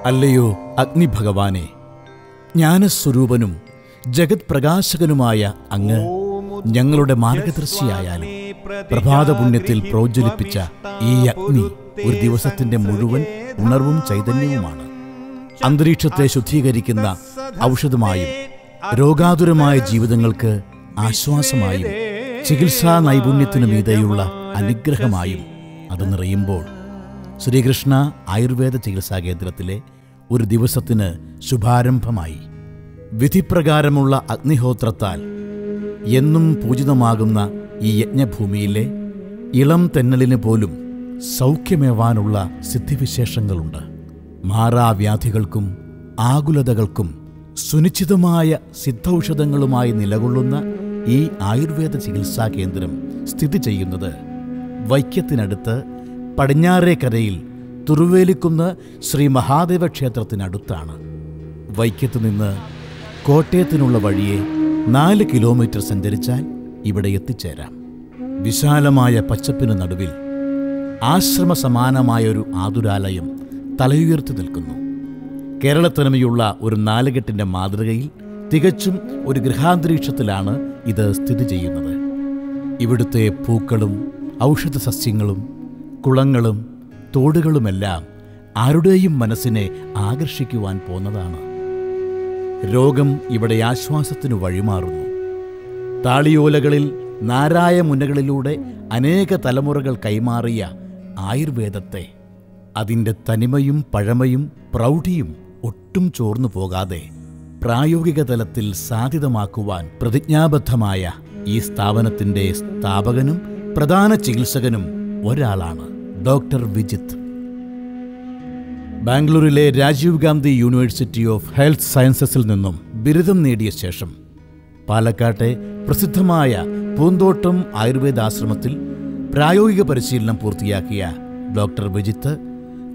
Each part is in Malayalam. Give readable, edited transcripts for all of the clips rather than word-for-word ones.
അല്ലയോ അഗ്നിഭഗവാനെ, ജ്ഞാനസ്വരൂപനും ജഗത് പ്രകാശകനുമായ അങ്ങ് ഞങ്ങളുടെ മാർഗദർശിയായാലും പ്രഭാതപുണ്യത്തിൽ പ്രോജ്വലിപ്പിച്ച ഈ അഗ്നി ഒരു ദിവസത്തിന്റെ മുഴുവൻ ഉണർവും ചൈതന്യവുമാണ്. അന്തരീക്ഷത്തെ ശുദ്ധീകരിക്കുന്ന ഔഷധമായും രോഗാതുരമായ ജീവിതങ്ങൾക്ക് ആശ്വാസമായും ചികിത്സാ നൈപുണ്യത്തിനു മീതെയുള്ള അനുഗ്രഹമായും അത് നിറയുമ്പോൾ ശ്രീകൃഷ്ണ ആയുർവേദ ചികിത്സാ കേന്ദ്രത്തിലെ ഒരു ദിവസത്തിന് ശുഭാരംഭമായി. വിധിപ്രകാരമുള്ള അഗ്നിഹോത്രത്താൽ എന്നും പൂജിതമാകുന്ന ഈ യജ്ഞഭൂമിയിലെ ഇളം തെന്നലിന് പോലും സൗഖ്യമേവാനുള്ള സിദ്ധിവിശേഷങ്ങളുണ്ട്. മാറാവ്യാധികൾക്കും ആകുലതകൾക്കും സുനിശ്ചിതമായ സിദ്ധൌഷധങ്ങളുമായി നിലകൊള്ളുന്ന ഈ ആയുർവേദ ചികിത്സാ കേന്ദ്രം സ്ഥിതി ചെയ്യുന്നത് വൈക്കത്തിനടുത്ത് പടിഞ്ഞാറേക്കരയിൽ തുറുവേലിക്കുന്ന് ശ്രീ മഹാദേവ ക്ഷേത്രത്തിനടുത്താണ്. വൈക്കത്ത് നിന്ന് കോട്ടയത്തിനുള്ള വഴിയെ 4 കിലോമീറ്റർ സഞ്ചരിച്ചാൽ ഇവിടെ എത്തിച്ചേരാം. വിശാലമായ പച്ചപ്പിന് നടുവിൽ ആശ്രമസമാനമായൊരു ആതുരാലയം തലയുയർത്തി നിൽക്കുന്നു. കേരളത്തനിമയുള്ള ഒരു നാലുകെട്ടിൻ്റെ മാതൃകയിൽ തികച്ചും ഒരു ഗൃഹാന്തരീക്ഷത്തിലാണ് ഇത് സ്ഥിതി ചെയ്യുന്നത്. ഇവിടുത്തെ പൂക്കളും ഔഷധസസ്യങ്ങളും കുളങ്ങളും തോടുകളുമെല്ലാം ആരുടെയും മനസ്സിനെ ആകർഷിക്കുവാൻ പോന്നതാണ്. രോഗം ഇവിടെ ആശ്വാസത്തിനു വഴിമാറുന്നു. താളിയോലകളിൽ നാരായ മുനകളിലൂടെ അനേക തലമുറകൾ കൈമാറിയ ആയുർവേദത്തെ അതിൻ്റെ തനിമയും പഴമയും പ്രൗഢിയും ഒട്ടും ചോർന്നു പോകാതെ പ്രായോഗിക തലത്തിൽ സാധ്യതമാക്കുവാൻ പ്രതിജ്ഞാബദ്ധമായ ഈ സ്ഥാപനത്തിൻ്റെ സ്ഥാപകനും പ്രധാന ചികിത്സകനും ഒരാളാണ് ഡോക്ടർ വിജിത്ത്. ബാംഗ്ലൂരിലെ Rajiv Gandhi university of health സയൻസസിൽ നിന്നും ബിരുദം നേടിയ ശേഷം പാലക്കാട്ടെ പ്രസിദ്ധമായ പൂന്തോട്ടം ആയുർവേദാശ്രമത്തിൽ പ്രായോഗിക പരിശീലനം പൂർത്തിയാക്കിയ ഡോക്ടർ വിജിത്ത്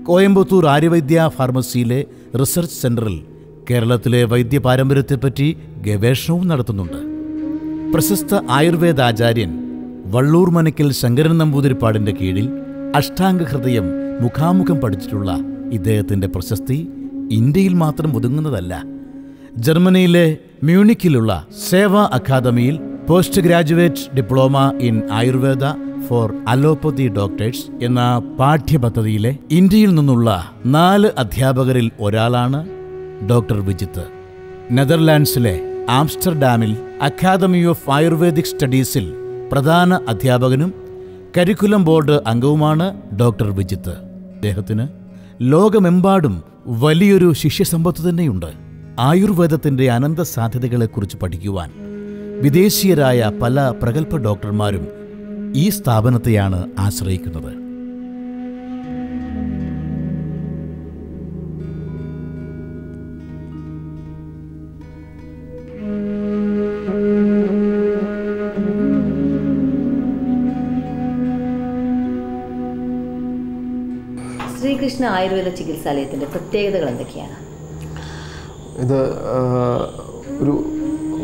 കോയമ്പത്തൂർ ആര്യവൈദ്യ ഫാർമസിയിലെ റിസർച്ച് സെന്ററിൽ കേരളത്തിലെ വൈദ്യപാരമ്പര്യത്തെപ്പറ്റി ഗവേഷണവും നടത്തുന്നുണ്ട്. പ്രശസ്ത ആയുർവേദാചാര്യൻ വള്ളൂർ മനക്കൽ ശങ്കരൻ നമ്പൂതിരിപ്പാടിൻ്റെ കീഴിൽ അഷ്ടാംഗഹൃദയം മുഖാമുഖം പഠിച്ചിട്ടുള്ള ഇദ്ദേഹത്തിൻ്റെ പ്രശസ്തി ഇന്ത്യയിൽ മാത്രം ഒതുങ്ങുന്നതല്ല. ജർമ്മനിയിലെ മ്യൂണിക്കിലുള്ള സേവാ അക്കാദമിയിൽ post graduate diploma in Ayurveda for allopathy doctors എന്ന പാഠ്യപദ്ധതിയിലെ ഇന്ത്യയിൽ നിന്നുള്ള 4 അധ്യാപകരിൽ ഒരാളാണ് ഡോക്ടർ വിജിത്ത്. നെതർലാൻഡ്സിലെ ആംസ്റ്റർഡാമിൽ അക്കാദമി ഓഫ് ആയുർവേദിക് സ്റ്റഡീസിൽ പ്രധാന അധ്യാപകനും കരിക്കുലം ബോർഡ് അംഗവുമാണ് ഡോക്ടർ വിജിത്ത്. അദ്ദേഹത്തിന് ലോകമെമ്പാടും വലിയൊരു ശിഷ്യസമ്പത്ത് തന്നെയുണ്ട്. ആയുർവേദത്തിൻ്റെ അനന്ത സാധ്യതകളെക്കുറിച്ച് പഠിക്കുവാൻ വിദേശീയരായ പല പ്രഗത്ഭ ഡോക്ടർമാരും ഈ സ്ഥാപനത്തെയാണ് ആശ്രയിക്കുന്നത്. ശ്രീകൃഷ്ണ ആയുർവേദ ചികിത്സാലയത്തിൻ്റെ പ്രത്യേകതകൾ എന്തൊക്കെയാണ്? ഇത് ഒരു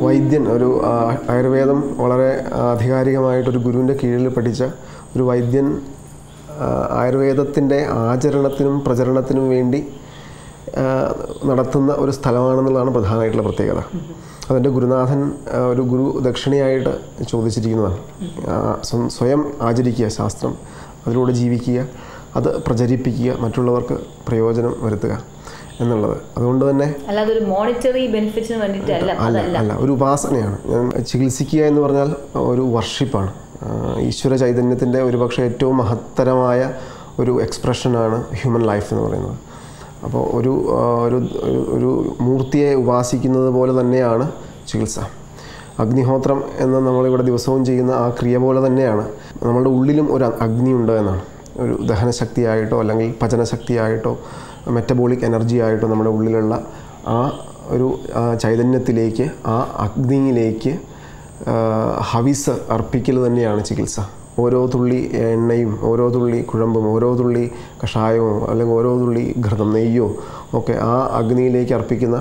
വൈദ്യൻ, ഒരു ആയുർവേദം വളരെ ആധികാരികമായിട്ടൊരു ഗുരുവിൻ്റെ കീഴിൽ പഠിച്ച ഒരു വൈദ്യൻ ആയുർവേദത്തിൻ്റെ ആചരണത്തിനും പ്രചരണത്തിനും വേണ്ടി നടത്തുന്ന ഒരു സ്ഥലമാണെന്നുള്ളതാണ് പ്രധാനമായിട്ടുള്ള പ്രത്യേകത. അതിൻ്റെ ഗുരുനാഥൻ ഒരു ഗുരു ദക്ഷിണയായിട്ട് ചോദിച്ചിരിക്കുന്നതാണ്. സ്വയം ആചരിക്കുക ശാസ്ത്രം, അതിലൂടെ ജീവിക്കുക, അത് പ്രചരിപ്പിക്കുക, മറ്റുള്ളവർക്ക് പ്രയോജനം വരുത്തുക എന്നുള്ളത്. അതുകൊണ്ട് തന്നെ അല്ലാതെ ഒരു മോണിറ്ററി ബെനിഫിറ്റിന് വേണ്ടിയിട്ടല്ല, അല്ല, ഒരു ഉപാസനയാണ്. ചികിത്സിക്കുക എന്ന് പറഞ്ഞാൽ ഒരു വർഷിപ്പാണ്. ഈശ്വര ചൈതന്യത്തിൻ്റെ ഒരുപക്ഷെ ഏറ്റവും മഹത്തരമായ ഒരു എക്സ്പ്രഷനാണ് ഹ്യൂമൻ ലൈഫ് എന്ന് പറയുന്നത്. അപ്പോൾ ഒരു മൂർത്തിയെ ഉപാസിക്കുന്നത് പോലെ തന്നെയാണ് ചികിത്സ. അഗ്നിഹോത്രം എന്ന് നമ്മളിവിടെ ദിവസവും ചെയ്യുന്ന ആ ക്രിയ പോലെ തന്നെയാണ് നമ്മളുടെ ഉള്ളിലും ഒരു അഗ്നി ഉണ്ട് എന്നാണ്. ഒരു ദഹനശക്തിയായിട്ടോ അല്ലെങ്കിൽ പചനശക്തിയായിട്ടോ മെറ്റബോളിക് എനർജി ആയിട്ടോ നമ്മുടെ ഉള്ളിലുള്ള ആ ഒരു ചൈതന്യത്തിലേക്ക്, ആ അഗ്നിയിലേക്ക് ഹവിസ് അർപ്പിക്കൽ തന്നെയാണ് ചികിത്സ. ഓരോ തുള്ളി എണ്ണയും ഓരോ തുള്ളി കുഴമ്പും ഓരോ തുള്ളി കഷായവും അല്ലെങ്കിൽ ഓരോ തുള്ളി ഘൃതം നെയ്യോ ഒക്കെ ആ അഗ്നിയിലേക്ക് അർപ്പിക്കുന്ന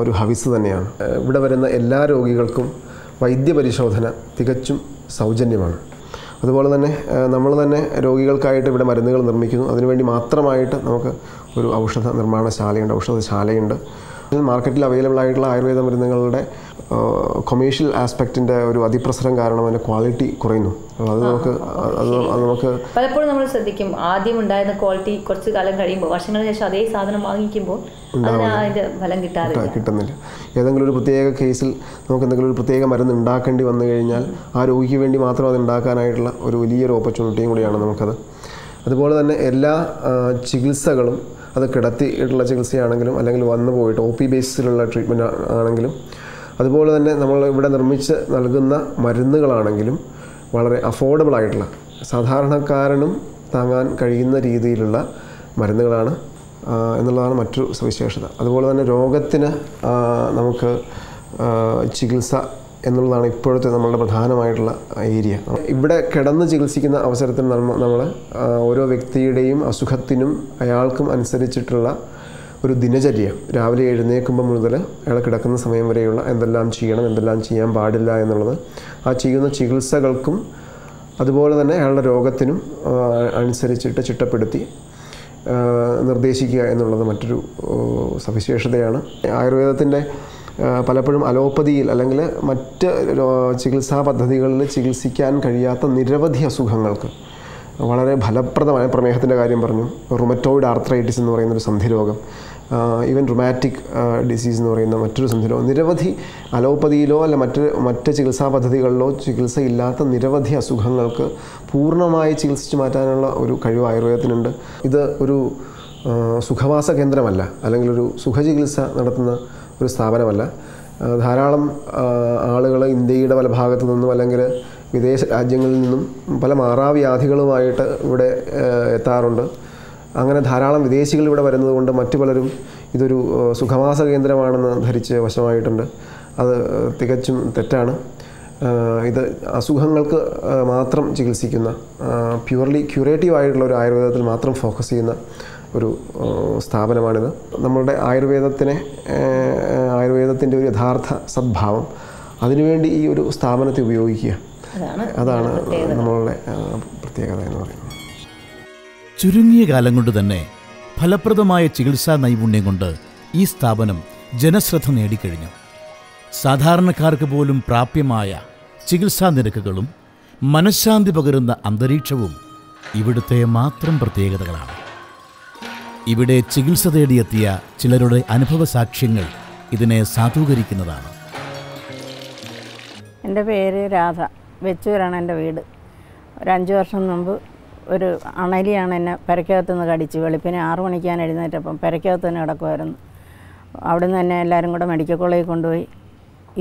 ഒരു ഹവിസ് തന്നെയാണ്. ഇവിടെ വരുന്ന എല്ലാ രോഗികൾക്കും വൈദ്യപരിശോധന തികച്ചും സൗജന്യമാണ്. അതുപോലെ തന്നെ നമ്മൾ തന്നെ രോഗികൾക്കായിട്ട് ഇവിടെ മരുന്നുകൾ നിർമ്മിക്കുന്നു. അതിനുവേണ്ടി മാത്രമായിട്ട് നമുക്ക് ഒരു ഔഷധ നിർമ്മാണശാലയുണ്ട്, ഔഷധശാലയുണ്ട്. മാർക്കറ്റിൽ അവൈലബിൾ ആയിട്ടുള്ള ആയുർവേദ മരുന്നുകളുടെ കൊമേഴ്ഷ്യൽ ആസ്പെക്റ്റിൻ്റെ ഒരു അതിപ്രസരം കാരണം അതിൻ്റെ ക്വാളിറ്റി കുറയുന്നു. അത് നമുക്ക് പലപ്പോഴും നമ്മൾ ശ്രദ്ധിക്കും, ആദ്യം ഉണ്ടായിരുന്ന ക്വാളിറ്റി കുറച്ച് കാലം കഴിയുമ്പോൾ, വർഷങ്ങൾക്ക് ശേഷം അതേ സാധനം വാങ്ങിക്കുമ്പോൾ അതിൻ്റെ ഫലം കിട്ടുന്നില്ല. ഏതെങ്കിലും ഒരു പ്രത്യേക കേസിൽ നമുക്ക് എന്തെങ്കിലും ഒരു പ്രത്യേക മരുന്ന് ഉണ്ടാക്കേണ്ടി വന്നു കഴിഞ്ഞാൽ ആ രോഗിക്ക് വേണ്ടി മാത്രം അത് ഉണ്ടാക്കാനായിട്ടുള്ള ഒരു വലിയൊരു ഓപ്പർച്യൂണിറ്റിയും കൂടിയാണ് നമുക്കത്. അതുപോലെ തന്നെ എല്ലാ ചികിത്സകളും, അത് കിടത്തിയിട്ടുള്ള ചികിത്സയാണെങ്കിലും അല്ലെങ്കിൽ വന്നു പോയിട്ട് OP ബേസിലുള്ള ട്രീറ്റ്മെൻറ്റ് ആണെങ്കിലും, അതുപോലെ തന്നെ നമ്മൾ ഇവിടെ നിർമ്മിച്ച് നൽകുന്ന മരുന്നുകളാണെങ്കിലും വളരെ അഫോർഡബിൾ ആയിട്ടുള്ള, സാധാരണക്കാരനും താങ്ങാൻ കഴിയുന്ന രീതിയിലുള്ള മരുന്നുകളാണ് എന്നുള്ളതാണ് മറ്റൊരു സവിശേഷത. അതുപോലെ തന്നെ രോഗത്തിന് നമുക്ക് ചികിത്സ എന്നുള്ളതാണ് ഇപ്പോഴത്തെ നമ്മളുടെ പ്രധാനമായിട്ടുള്ള ഏരിയ. ഇവിടെ കിടന്ന് ചികിത്സിക്കുന്ന അവസരത്തിൽ നമ്മൾ ഓരോ വ്യക്തിയുടെയും അസുഖത്തിനും അയാൾക്കും അനുസരിച്ചിട്ടുള്ള ഒരു ദിനചര്യ, രാവിലെ എഴുന്നേൽക്കുമ്പോൾ മുതൽ അയാൾ കിടക്കുന്ന സമയം വരെയുള്ള എന്തെല്ലാം ചെയ്യണം, എന്തെല്ലാം ചെയ്യാൻ പാടില്ല എന്നുള്ളത് ആ ചെയ്യുന്ന ചികിത്സകൾക്കും അതുപോലെ തന്നെ അയാളുടെ രോഗത്തിനും അനുസരിച്ചിട്ട് ചിട്ടപ്പെടുത്തി നിർദ്ദേശിക്കുക എന്നുള്ളത് മറ്റൊരു സവിശേഷതയാണ്. ആയുർവേദത്തിൻ്റെ പലപ്പോഴും അലോപ്പതിയിൽ അല്ലെങ്കിൽ മറ്റ് ചികിത്സാ പദ്ധതികളിൽ ചികിത്സിക്കാൻ കഴിയാത്ത നിരവധി അസുഖങ്ങൾക്ക് വളരെ ഫലപ്രദമായ, പ്രമേഹത്തിൻ്റെ കാര്യം പറഞ്ഞു, റുമറ്റോയിഡ് ആർത്രൈറ്റിസ് എന്ന് പറയുന്നൊരു സന്ധിരോഗം, ഈവൻ റുമാറ്റിക് ഡിസീസ് എന്ന് പറയുന്ന മറ്റൊരു സന്ധിരോഗം, നിരവധി അലോപ്പതിയിലോ അല്ല മറ്റ് ചികിത്സാ പദ്ധതികളിലോ ചികിത്സയില്ലാത്ത നിരവധി അസുഖങ്ങൾക്ക് പൂർണ്ണമായി ചികിത്സിച്ച് മാറ്റാനുള്ള ഒരു കഴിവ് ആയുർവേദത്തിനുണ്ട്. ഇത് ഒരു സുഖവാസ കേന്ദ്രമല്ല, അല്ലെങ്കിൽ ഒരു സുഖചികിത്സ നടത്തുന്ന ഒരു സ്ഥാപനമല്ല. ധാരാളം ആളുകൾ ഇന്ത്യയുടെ പല ഭാഗത്തു നിന്നും അല്ലെങ്കിൽ വിദേശ രാജ്യങ്ങളിൽ നിന്നും പല മാറാവ്യാധികളുമായിട്ട് ഇവിടെ എത്താറുണ്ട്. അങ്ങനെ ധാരാളം വിദേശികൾ ഇവിടെ വരുന്നതുകൊണ്ട് മറ്റു പലരും ഇതൊരു സുഖവാസ കേന്ദ്രമാണെന്ന് ധരിച്ച് വശമായിട്ടുണ്ട്. അത് തികച്ചും തെറ്റാണ്. ഇത് അസുഖങ്ങൾക്ക് മാത്രം ചികിത്സിക്കുന്ന, പ്യുവർലി ക്യൂറേറ്റീവ് ആയിട്ടുള്ള ഒരു ആയുർവേദത്തിൽ മാത്രം ഫോക്കസ് ചെയ്യുന്ന ഒരു സ്ഥാപനമാണിത്. നമ്മളുടെ ആയുർവേദത്തിൻ്റെ ഒരു യഥാർത്ഥ സദ്ഭാവം, അതിനുവേണ്ടി ഈ ഒരു സ്ഥാപനത്തെ ഉപയോഗിക്കുക, അതാണ് നമ്മളുടെ പ്രത്യേകത എന്ന് പറയുന്നത്. ചുരുങ്ങിയ കാലം കൊണ്ട് തന്നെ ഫലപ്രദമായ ചികിത്സാ നൈപുണ്യം കൊണ്ട് ഈ സ്ഥാപനം ജനശ്രദ്ധ നേടിക്കഴിഞ്ഞു. സാധാരണക്കാർക്ക് പോലും പ്രാപ്യമായ ചികിത്സാ നിരക്കുകളും മനഃശാന്തി പകരുന്ന അന്തരീക്ഷവും ഇവിടുത്തെ മാത്രം പ്രത്യേകതകളാണ്. ഇവിടെ ചികിത്സ തേടിയെത്തിയ ചിലരുടെ അനുഭവ സാക്ഷ്യങ്ങൾ ഇതിനെ സാധൂകരിക്കുന്നതാണ്. എൻ്റെ പേര് രാധ, വെച്ചൂരാണ് എൻ്റെ വീട്. ഒരു 5 വർഷം മുമ്പ് ഒരു അണലിയാണ് എന്നെ പെരക്കകത്ത് നിന്ന് കടിച്ച്. വെളുപ്പിനെ 6 മണിക്കാണ് എഴുന്നേറ്റപ്പം പെരക്കകത്ത് തന്നെ കിടക്കുമായിരുന്നു. അവിടെ നിന്ന് തന്നെ എല്ലാവരും കൂടെ മെഡിക്കൽ കോളേജിൽ കൊണ്ടുപോയി.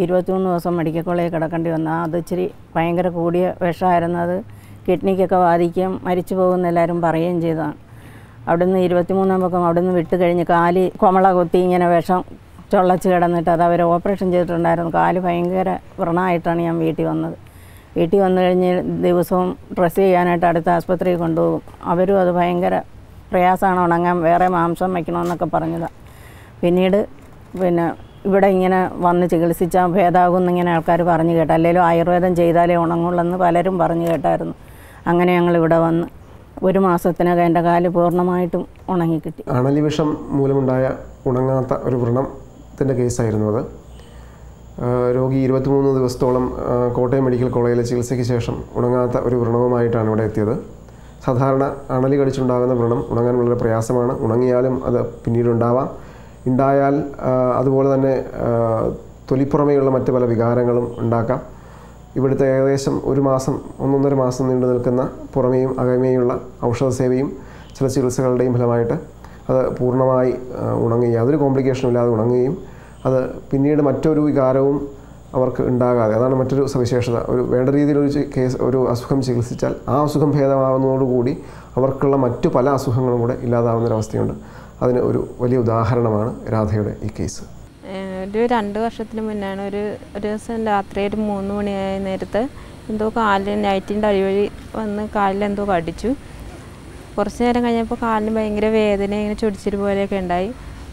23 ദിവസം മെഡിക്കൽ കോളേജിൽ കിടക്കേണ്ടി വന്നു. അത് ഇച്ചിരി ഭയങ്കര കൂടിയ വിഷമായിരുന്നു. അത് കിഡ്നിക്കൊക്കെ ബാധിക്കും, മരിച്ചു പോകുമെന്ന് എല്ലാവരും പറയുകയും ചെയ്തതാണ്. അവിടെ നിന്ന് 23 പക്കം അവിടെ നിന്ന് വിട്ട് കഴിഞ്ഞ് കാല് കൊമള കൊത്തി ഇങ്ങനെ വിഷം ചൊള്ളച്ച് കിടന്നിട്ട് അത് അവർ ഓപ്പറേഷൻ ചെയ്തിട്ടുണ്ടായിരുന്നു. കാല് ഭയങ്കര വ്രണമായിട്ടാണ് ഞാൻ വീട്ടിൽ വന്നത്. വീട്ടിൽ വന്നു കഴിഞ്ഞ് ദിവസവും ഡ്രസ്സ് ചെയ്യാനായിട്ട് അടുത്ത ആസ്പത്രിയിൽ കൊണ്ടുപോകും. അവരും അത് ഭയങ്കര പ്രയാസമാണ്, ഉണങ്ങാൻ വേറെ മാംസം വയ്ക്കണമെന്നൊക്കെ പറഞ്ഞതാണ്. പിന്നീട് ഇവിടെ ഇങ്ങനെ വന്ന് ചികിത്സിച്ചാൽ ഭേദമാകുമെന്ന് ഇങ്ങനെ ആൾക്കാർ പറഞ്ഞു കേട്ടു. അല്ലെങ്കിലും ആയുർവേദം ചെയ്താലേ ഉണങ്ങുള്ളെന്ന് പലരും പറഞ്ഞു കേട്ടായിരുന്നു. അങ്ങനെ ഞങ്ങളിവിടെ വന്ന് 1 മാസത്തിനകം എൻ്റെ കാല് പൂർണ്ണമായിട്ടും ഉണങ്ങിക്കിട്ടി. അണലി വിഷം മൂലമുണ്ടായ ഉണങ്ങാത്ത ഒരു വ്രണത്തിൻ്റെ കേസായിരുന്നു അത്. രോഗി 23 ദിവസത്തോളം കോട്ടയം മെഡിക്കൽ കോളേജിലെ ചികിത്സയ്ക്ക് ശേഷം ഉണങ്ങാത്ത ഒരു വ്രണവുമായിട്ടാണ് ഇവിടെ എത്തിയത്. സാധാരണ അണലി കടിച്ചുണ്ടാകുന്ന വ്രണം ഉണങ്ങാൻ വളരെ പ്രയാസമാണ്. ഉണങ്ങിയാലും അത് പിന്നീട് ഉണ്ടായാൽ അതുപോലെ തന്നെ തൊലിപ്പുറമേയുള്ള മറ്റ് പല വികാരങ്ങളും ഉണ്ടാക്കാം. ഇവിടുത്തെ ഏകദേശം 1 മാസം 1.5 മാസം നീണ്ടു നിൽക്കുന്ന പുറമേയും അകമേയുള്ള ഔഷധ സേവയും ചില ചികിത്സകളുടെയും ഫലമായിട്ട് അത് പൂർണ്ണമായി ഉണങ്ങുകയും യാതൊരു കോംപ്ലിക്കേഷനും ഇല്ലാതെ ഉണങ്ങുകയും അത് പിന്നീട് മറ്റൊരു വികാരവും അവർക്ക് ഉണ്ടാകാതെ, അതാണ് മറ്റൊരു സവിശേഷത. വേണ്ട രീതിയിലൊരു അസുഖം ചികിത്സിച്ചാൽ ആ അസുഖം ഭേദമാകുന്നതോടുകൂടി അവർക്കുള്ള മറ്റു പല അസുഖങ്ങളും കൂടെ ഇല്ലാതാവുന്നൊരവസ്ഥയുണ്ട്. അതിന് ഒരു വലിയ ഉദാഹരണമാണ് രാധയുടെ ഈ കേസ്. ഒരു 2 വർഷത്തിന് മുന്നാണ് ഒരു ദിവസം രാത്രി ഒരു 3 മണിയായ നേരത്ത് എന്തോ കാലിൽ നൈറ്റിൻ്റെ അഴിവഴി വന്ന് കാലിലെന്തോ കടിച്ചു. കുറച്ച് നേരം കഴിഞ്ഞപ്പോൾ കാലിന് ഭയങ്കര വേദന, ഇങ്ങനെ ചൊടിച്ചിട്ട് പോലെയൊക്കെ ഉണ്ടായി.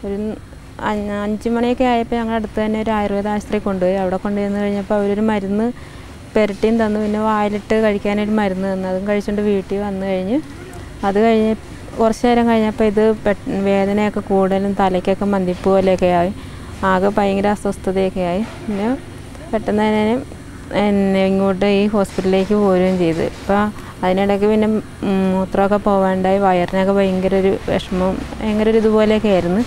ഒരു 5 മണിയൊക്കെ ആയപ്പോൾ ഞങ്ങൾ അടുത്ത് തന്നെ ഒരു ആയുർവേദ ആശുപത്രി കൊണ്ടുപോയി. അവിടെ കൊണ്ടുവന്ന് കഴിഞ്ഞപ്പോൾ അവരൊരു മരുന്ന് പുരട്ടിയും തന്നു. പിന്നെ വായിലിട്ട് കഴിക്കാനൊരു മരുന്ന് തന്നു. അതും കഴിച്ചുകൊണ്ട് വീട്ടിൽ വന്നു കഴിഞ്ഞ് അത് കഴിഞ്ഞ് കുറച്ച് നേരം കഴിഞ്ഞപ്പോൾ ഇത് വേദനയൊക്കെ കൂടുതലും തലയ്ക്കൊക്കെ മന്തിപ്പ് പോലെയൊക്കെ ആയി, ആകെ ഭയങ്കര അസ്വസ്ഥതയൊക്കെ ആയി. പിന്നെ പെട്ടെന്ന് തന്നെ ഇങ്ങോട്ട് ഈ ഹോസ്പിറ്റലിലേക്ക് പോരുകയും ചെയ്തു. ഇപ്പോൾ അതിനിടയ്ക്ക് പിന്നെ മൂത്രമൊക്കെ പോകാണ്ടായി, വയറിനൊക്കെ ഭയങ്കര ഒരു വിഷമം, ഭയങ്കര ഒരു ഇതുപോലെയൊക്കെ ആയിരുന്നു.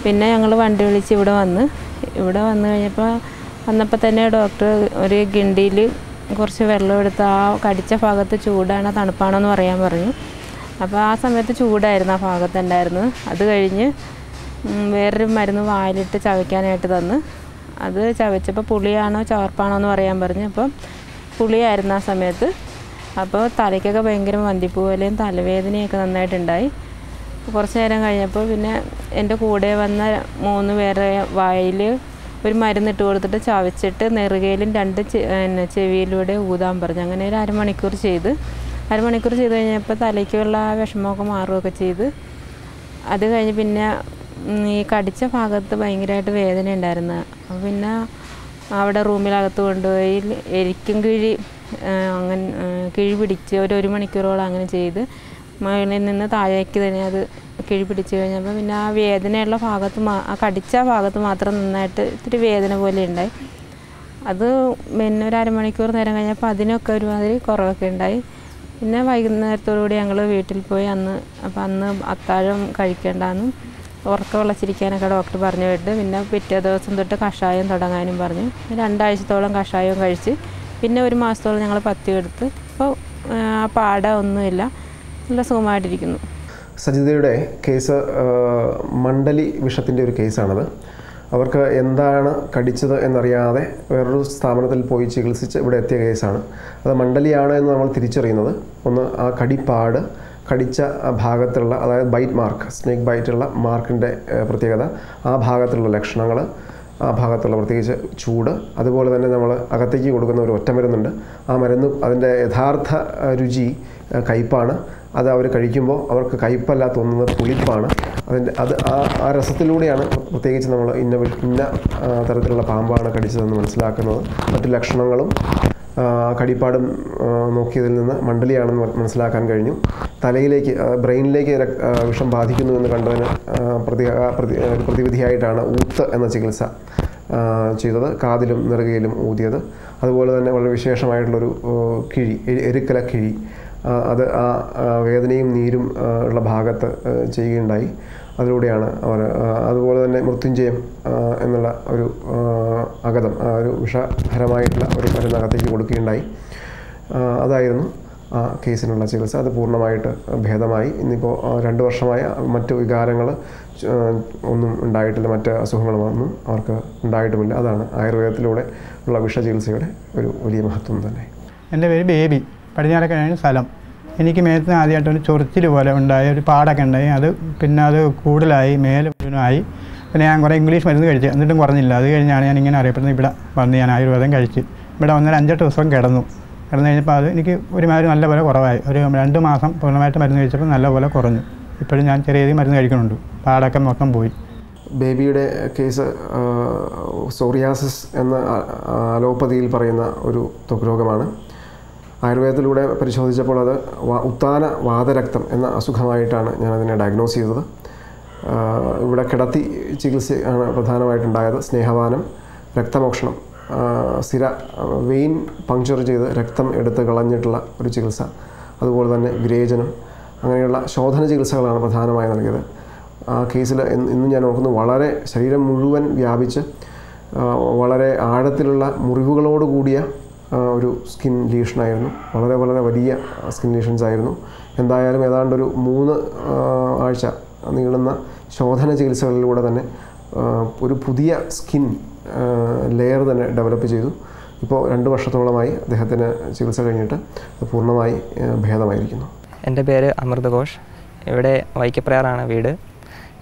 പിന്നെ ഞങ്ങൾ വണ്ടി വിളിച്ച് ഇവിടെ വന്നു കഴിഞ്ഞപ്പോൾ വന്നപ്പോൾ തന്നെ ഡോക്ടർ ഒരു ഗിണ്ടിയിൽ കുറച്ച് വെള്ളം എടുത്ത് ആ കടിച്ച ഭാഗത്ത് ചൂടാണോ തണുപ്പാണോ എന്ന് പറയാൻ പറഞ്ഞു. അപ്പോൾ ആ സമയത്ത് ചൂടായിരുന്നു ആ ഭാഗത്തുണ്ടായിരുന്നത്. അത് കഴിഞ്ഞ് വേറൊരു മരുന്ന് വായിലിട്ട് ചവയ്ക്കാനായിട്ട് തന്ന്, അത് ചവച്ചപ്പോൾ പുളിയാണോ ചവർപ്പാണോ എന്ന് പറയാൻ പറഞ്ഞു. അപ്പം പുളിയായിരുന്നു ആ സമയത്ത്. അപ്പോൾ തലയ്ക്കൊക്കെ ഭയങ്കര മന്തിപ്പ് പോലെയും തലവേദനയൊക്കെ നന്നായിട്ടുണ്ടായി. കുറച്ച് നേരം കഴിഞ്ഞപ്പോൾ പിന്നെ എൻ്റെ കൂടെ വന്ന 3 പേരെ വായിൽ ഒരു മരുന്നിട്ട് കൊടുത്തിട്ട് ചവച്ചിട്ട് നെറുകയിലും 2 ചെവിയിലൂടെ ഊതാൻ പറഞ്ഞു. അങ്ങനെ ഒരു അരമണിക്കൂർ ചെയ്ത് കഴിഞ്ഞപ്പോൾ തലയ്ക്കുള്ള ആ വിഷമമൊക്കെ മാറുകയൊക്കെ ചെയ്ത്. അത് കഴിഞ്ഞ് പിന്നെ ഈ കടിച്ച ഭാഗത്ത് ഭയങ്കരമായിട്ട് വേദന ഉണ്ടായിരുന്നു. അപ്പോൾ പിന്നെ അവിടെ റൂമിലകത്ത് കൊണ്ടുപോയി എരിക്കും അങ്ങനെ കിഴി പിടിച്ച് ഒരു മണിക്കൂറോളം അങ്ങനെ ചെയ്ത് മുകളിൽ നിന്ന് താഴേക്ക് തന്നെ അത് കിഴി പിടിച്ച് കഴിഞ്ഞപ്പോൾ പിന്നെ ആ വേദനയുള്ള ഭാഗത്ത് ആ കടിച്ച ഭാഗത്ത് മാത്രം നന്നായിട്ട് ഇത്തിരി വേദന പോലെ ഉണ്ടായി. അത് പിന്നെ ഒരു അരമണിക്കൂർ നേരം കഴിഞ്ഞപ്പോൾ അതിനൊക്കെ ഒരുമാതിരി കുറവൊക്കെ ഉണ്ടായി. പിന്നെ വൈകുന്നേരത്തോടുകൂടി ഞങ്ങൾ വീട്ടിൽ പോയി. അന്ന് അത്താഴം കഴിക്കേണ്ടെന്നും ഉറക്കം വിളച്ചിരിക്കാനൊക്കെ ഡോക്ടർ പറഞ്ഞു വിട്ട്. പിന്നെ പിറ്റേ ദിവസം തൊട്ട് കഷായം തുടങ്ങാനും പറഞ്ഞു. 2 ആഴ്ചത്തോളം കഷായവും കഴിച്ച് പിന്നെ 1 മാസത്തോളം ഞങ്ങൾ പഥ്യം എടുത്ത് ഇപ്പോൾ ആ പാട ഒന്നുമില്ല, നല്ല സുഖമായിട്ടിരിക്കുന്നു. സജിതയുടെ കേസ് മണ്ഡലി വിഷത്തിൻ്റെ ഒരു കേസാണത്. അവർക്ക് എന്താണ് കടിച്ചത് എന്നറിയാതെ വേറൊരു സ്ഥാപനത്തിൽ പോയി ചികിത്സിച്ച് ഇവിടെ എത്തിയ കേസാണ്. അത് മണ്ഡലിയാണ് എന്ന് നമ്മൾ തിരിച്ചറിയുന്നത് ഒന്ന് ആ കടിപ്പാട്, കടിച്ച ഭാഗത്തുള്ള, അതായത് ബൈറ്റ് മാർക്ക്, സ്നേക്ക് ബൈറ്റുള്ള മാർക്കിൻ്റെ പ്രത്യേകത, ആ ഭാഗത്തുള്ള ലക്ഷണങ്ങൾ, ആ ഭാഗത്തുള്ള പ്രത്യേകിച്ച് ചൂട്, അതുപോലെ തന്നെ നമ്മൾ അകത്തേക്ക് കൊടുക്കുന്ന ഒരു ഒറ്റമരുന്നുണ്ട്. ആ മരുന്ന് അതിൻ്റെ യഥാർത്ഥ രുചി കയ്പ്പാണ്. അത് അവർ കഴിക്കുമ്പോൾ അവർക്ക് കയ്പ്പല്ല തോന്നുന്നത് പുളിപ്പാണ്. ആ രസത്തിലൂടെയാണ് പ്രത്യേകിച്ച് നമ്മൾ ഇന്ന തരത്തിലുള്ള പാമ്പാണ് കടിച്ചതെന്ന് മനസ്സിലാക്കുന്നത്. മറ്റു ലക്ഷണങ്ങളും കടിപ്പാടും നോക്കിയതിൽ നിന്ന് മണ്ഡലിയാണെന്ന് മനസ്സിലാക്കാൻ കഴിഞ്ഞു. തലയിലേക്ക്, ബ്രെയിനിലേക്ക് വിഷം ബാധിക്കുന്നു എന്ന് കണ്ടതിന് പ്രതിവിധിയായിട്ടാണ് ഊത്ത് എന്ന ചികിത്സ ചെയ്തത്. കാതിലും നെറുകയിലും ഊതിയത്. അതുപോലെ തന്നെ വളരെ വിശേഷമായിട്ടുള്ളൊരു കിഴി, എരുക്കല കിഴി, അത് ആ വേദനയും നീരും ഉള്ള ഭാഗത്ത് ചെയ്യുകയുണ്ടായി. അതിലൂടെയാണ് അവർ, അതുപോലെ തന്നെ മൃത്യുഞ്ജയം എന്നുള്ള ഒരു അകതം, ഒരു വിഷഹരമായിട്ടുള്ള ഒരു മരുന്നകത്തേക്ക് കൊടുക്കുകയുണ്ടായി. അതായിരുന്നു ആ കേസിനുള്ള ചികിത്സ. അത് പൂർണ്ണമായിട്ട് ഭേദമായി. ഇന്നിപ്പോൾ 2 വർഷമായ മറ്റു വികാരങ്ങൾ ഒന്നും ഉണ്ടായിട്ടില്ല, മറ്റ് അസുഖങ്ങളൊന്നും അവർക്ക് ഉണ്ടായിട്ടുമില്ല. അതാണ് ആയുർവേദത്തിലൂടെ ഉള്ള വിഷചികിത്സയുടെ ഒരു വലിയ മഹത്വം തന്നെ. എൻ്റെ പേര് ബേബി, പടിഞ്ഞാറേക്കരയാണ് സ്ഥലം. എനിക്ക് മേത്തിന് ആദ്യമായിട്ടൊരു ചൊറിച്ചിൽ പോലെ ഉണ്ടായി, ഒരു പാടൊക്കെ ഉണ്ടായി. പിന്നെ അത് കൂടുതലായി, മേലെ മുഴുവനായി. പിന്നെ ഞാൻ കുറേ ഇംഗ്ലീഷ് മരുന്ന് കഴിച്ചു, എന്നിട്ടും കുറഞ്ഞില്ല. അത് കഴിഞ്ഞാണ് ഞാൻ ഇങ്ങനെ അറിയപ്പെടുന്നത്. ഇവിടെ വന്ന് ഞാൻ ആയുർവേദം കഴിച്ച് ഇവിടെ വന്നൊരു 5-8 ദിവസം കിടന്നു കഴിഞ്ഞപ്പോൾ അത് എനിക്ക് ഒരുമാതിരി നല്ലപോലെ കുറവായി. ഒരു 2 മാസം പൂർണ്ണമായിട്ട് മരുന്ന് കഴിച്ചപ്പോൾ നല്ലപോലെ കുറഞ്ഞു. ഇപ്പോഴും ഞാൻ ചെറിയ രീതിയിൽ മരുന്ന് കഴിക്കുന്നുണ്ട്. പാടൊക്കെ മൊത്തം പോയി. ബേബിയുടെ കേസ് സോറിയാസിസ് എന്ന അലോപ്പതിയിൽ പറയുന്ന ഒരു ത്വക്ക് രോഗമാണ്. ആയുർവേദത്തിലൂടെ പരിശോധിച്ചപ്പോൾ അത് ഉത്താന വാതരക്തം എന്ന അസുഖമായിട്ടാണ് ഞാനതിനെ ഡയഗ്നോസ് ചെയ്തത്. ഇവിടെ കിടത്തി ചികിത്സയാണ് പ്രധാനമായിട്ടുണ്ടായത്. സ്നേഹപാനം, രക്തമോക്ഷണം, സ്ഥിര വെയിൻ പങ്ക്ചർ ചെയ്ത് രക്തം എടുത്ത് കളഞ്ഞിട്ടുള്ള ഒരു ചികിത്സ, അതുപോലെ തന്നെ വിരേചനം, അങ്ങനെയുള്ള ശോധന ചികിത്സകളാണ് പ്രധാനമായി നൽകിയത്. ആ കേസിൽ ഇന്ന് ഞാൻ ഓർക്കുന്നു, വളരെ ശരീരം മുഴുവൻ വ്യാപിച്ച് വളരെ ആഴത്തിലുള്ള മുറിവുകളോട് കൂടിയ ഒരു സ്കിൻ ലീഷനായിരുന്നു. വളരെ വലിയ സ്കിൻ ലീഷൻസ് ആയിരുന്നു. എന്തായാലും ഏതാണ്ടൊരു 3 ആഴ്ച നീളുന്ന ശോധന ചികിത്സകളിലൂടെ തന്നെ ഒരു പുതിയ സ്കിൻ ലെയർ തന്നെ ഡെവലപ്പ് ചെയ്തു. ഇപ്പോൾ 2 വർഷത്തോളമായി അദ്ദേഹത്തിന് ചികിത്സ കഴിഞ്ഞിട്ട് പൂർണ്ണമായി ഭേദമായിരിക്കുന്നു. എൻ്റെ പേര് അമൃത് ഘോഷ്. ഇവിടെ വൈക്കപ്രയാറാണ് വീട്.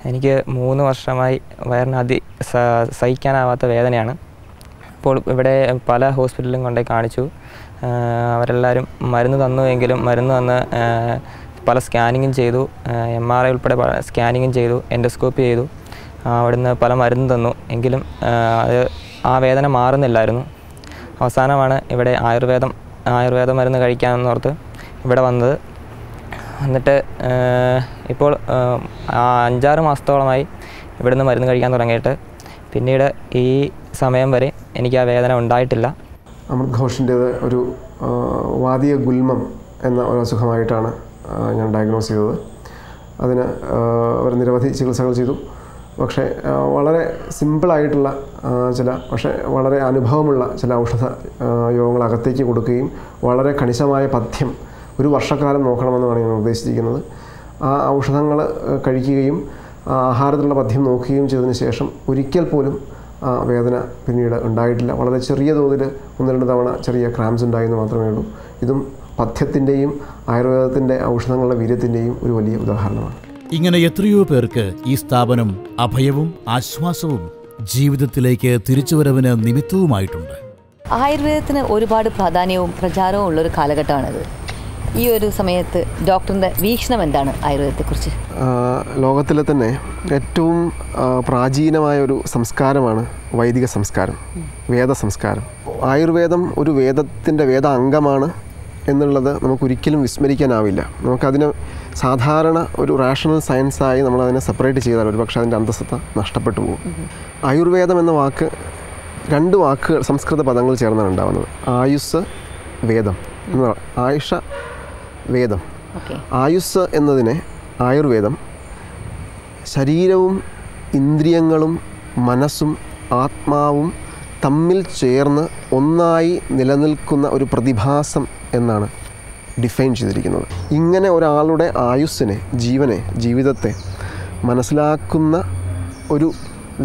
എനിക്ക് 3 വർഷമായി വയറിന് സഹിക്കാനാവാത്ത വേദനയാണ്. ഇപ്പോൾ ഇവിടെ പല ഹോസ്പിറ്റലിലും കൊണ്ടുപോയി കാണിച്ചു. അവരെല്ലാവരും മരുന്ന് തന്നുവെങ്കിലും മരുന്ന് തന്ന് പല സ്കാനിങ്ങും ചെയ്തു, MRI ഉൾപ്പെടെ സ്കാനിങ്ങും ചെയ്തു, എൻഡോസ്കോപ്പി ചെയ്തു. അവിടുന്ന് പല മരുന്ന് തന്നു, എങ്കിലും ആ വേദന മാറുന്നില്ലായിരുന്നു. അവസാനമാണ് ഇവിടെ ആയുർവേദ മരുന്ന് കഴിക്കാമെന്നോർത്ത് ഇവിടെ വന്നത്. എന്നിട്ട് ഇപ്പോൾ 5-6 മാസത്തോളമായി ഇവിടുന്ന് മരുന്ന് കഴിക്കാൻ തുടങ്ങിയിട്ട്. പിന്നീട് ഈ സമയം വരെ എനിക്ക് ആ വേദന ഉണ്ടായിട്ടില്ല. അമൃത് ഘോഷിൻ്റേത് ഒരു വാദിയ ഗുൽമം എന്ന ഒരു അസുഖമായിട്ടാണ് ഞാൻ ഡയഗ്നോസ് ചെയ്തത്. അതിന് അവർ നിരവധി ചികിത്സകൾ ചെയ്തു. പക്ഷേ വളരെ സിമ്പിളായിട്ടുള്ള പക്ഷേ വളരെ അനുഭവമുള്ള ചില ഔഷധ യോഗങ്ങൾ അകത്തേക്ക് കൊടുക്കുകയും വളരെ കണിശമായ പഥ്യം 1 വർഷക്കാലം നോക്കണമെന്നാണ് ഞാൻ നിർദ്ദേശിച്ചിരിക്കുന്നത്. ആ ഔഷധങ്ങൾ കഴിക്കുകയും ആഹാരത്തിലുള്ള പഥ്യം നോക്കുകയും ചെയ്തതിന് ശേഷം ഒരിക്കൽ പോലും വേദന പിന്നീട് ഉണ്ടായിട്ടില്ല. വളരെ ചെറിയ തോതിൽ 1-2 തവണ ചെറിയ ക്രാംസ് ഉണ്ടായെന്ന് മാത്രമേ ഉള്ളൂ. ഇതും പഥ്യത്തിൻ്റെയും ആയുർവേദത്തിൻ്റെ ഔഷധങ്ങളുടെ വീര്യത്തിൻ്റെയും ഒരു വലിയ ഉദാഹരണമാണ്. ഇങ്ങനെ എത്രയോ പേർക്ക് ഈ സ്ഥാപനം അഭയവും ആശ്വാസവും ജീവിതത്തിലേക്ക് തിരിച്ചുവരവിന് നിമിത്തവുമായിട്ടുണ്ട്. ആയുർവേദത്തിന് ഒരുപാട് പ്രാധാന്യവും പ്രചാരവും ഉള്ളൊരു കാലഘട്ടമാണിത്. ഈ ഒരു സമയത്ത് ഡോക്ടറിൻ്റെ വീക്ഷണം എന്താണ് ആയുർവേദത്തെക്കുറിച്ച്? ലോകത്തിലെ തന്നെ ഏറ്റവും പ്രാചീനമായ ഒരു സംസ്കാരമാണ് വൈദിക സംസ്കാരം, വേദ സംസ്കാരം. ആയുർവേദം ഒരു വേദ അംഗമാണ് എന്നുള്ളത് നമുക്കൊരിക്കലും വിസ്മരിക്കാനാവില്ല. നമുക്കതിനെ സാധാരണ ഒരു റാഷണൽ സയൻസായി നമ്മളതിനെ സെപ്പറേറ്റ് ചെയ്താൽ ഒരു പക്ഷേ അതിൻ്റെ അന്തസ്സത്ത നഷ്ടപ്പെട്ടു പോകും. ആയുർവേദം എന്ന വാക്ക് 2 വാക്കുകൾ സംസ്കൃത പദങ്ങൾ ചേർന്നാണ് ഉണ്ടാകുന്നത്. ആയുസ്, വേദം എന്ന ആയുഷ വേദം. ആയുസ് എന്നതിനെ ആയുർവേദം ശരീരവും ഇന്ദ്രിയങ്ങളും മനസ്സും ആത്മാവും തമ്മിൽ ചേർന്ന് ഒന്നായി നിലനിൽക്കുന്ന ഒരു പ്രതിഭാസം എന്നാണ് ഡിഫൈൻ ചെയ്തിരിക്കുന്നത്. ഇങ്ങനെ ഒരാളുടെ ആയുസ്സിനെ, ജീവനെ, ജീവിതത്തെ മനസ്സിലാക്കുന്ന ഒരു